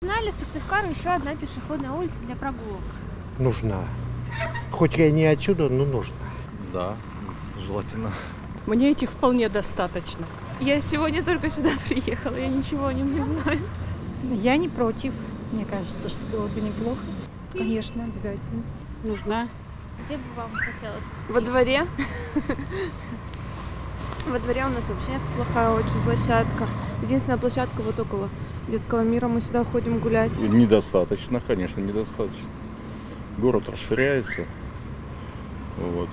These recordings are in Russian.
Нужна ли Сыктывкару еще одна пешеходная улица для прогулок? Нужна. Хоть я не отсюда, но нужна. Да, желательно. Мне этих вполне достаточно. Я сегодня только сюда приехала, я ничего о нем не знаю. Я не против. Мне кажется, что было бы неплохо. Конечно, обязательно. Нужна. Где бы вам хотелось? Во дворе. Во дворе у нас вообще плохая очень площадка. Единственная площадка вот около детского мира. Мы сюда ходим гулять. Недостаточно, конечно, недостаточно. Город расширяется. Вот.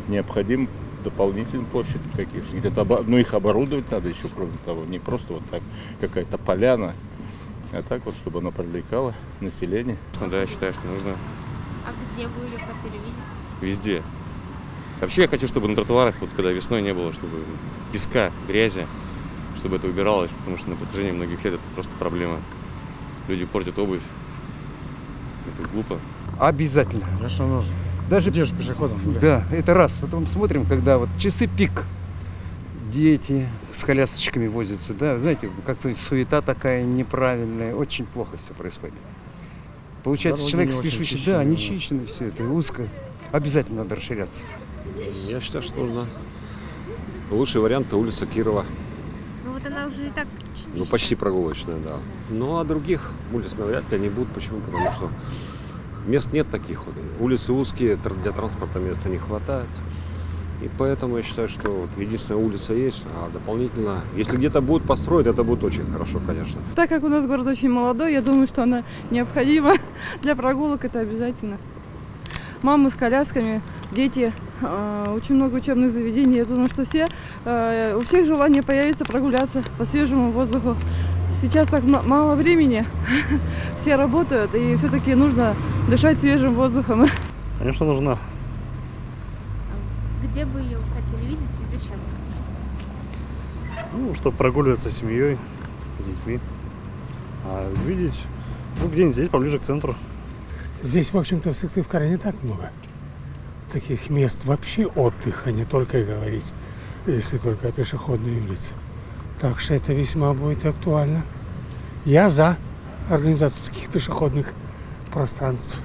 Необходим дополнительная площадь каких-то. Где-то, их оборудовать надо еще, кроме того. Не просто вот так какая-то поляна, а так вот, чтобы она привлекала население. Да, я считаю, что нужно. А где вы ее хотели видеть? Везде. Вообще я хочу, чтобы на тротуарах, вот когда весной не было, чтобы песка, грязи, чтобы это убиралось, потому что на протяжении многих лет это просто проблема. Люди портят обувь. Это глупо. Обязательно. Конечно, нужно. Даже держишь пешеходом. Да, это раз. Потом смотрим, когда вот часы пик. Дети с колясочками возятся, да, знаете, как-то суета такая неправильная, очень плохо все происходит. Получается, Дороги человек спешащий, да, не чищено все это, узко. Обязательно надо расширяться. Я считаю, что нужно. Лучший вариант — это улица Кирова. Ну вот она уже и так частично. Ну, почти прогулочная, да. Ну, а других улиц навряд ли не будут. Почему? Потому что мест нет таких. Улицы узкие, для транспорта места не хватает. И поэтому я считаю, что вот единственная улица есть, а дополнительно, если где-то будут построить, это будет очень хорошо, конечно. Так как у нас город очень молодой, я думаю, что она необходима для прогулок, это обязательно. Мамы с колясками, дети, очень много учебных заведений. Я думаю, что у всех желание появится прогуляться по свежему воздуху. Сейчас так мало времени, все работают, и все-таки нужно дышать свежим воздухом. Конечно, нужна. Где бы ее хотели видеть и зачем? Ну, чтобы прогуливаться с семьей, с детьми. А видеть, где-нибудь здесь, поближе к центру. Здесь, в общем-то, в Сыктывкаре не так много таких мест вообще отдыха, не только говорить, если только о пешеходной улице. Так что это весьма будет актуально. Я за организацию таких пешеходных пространств.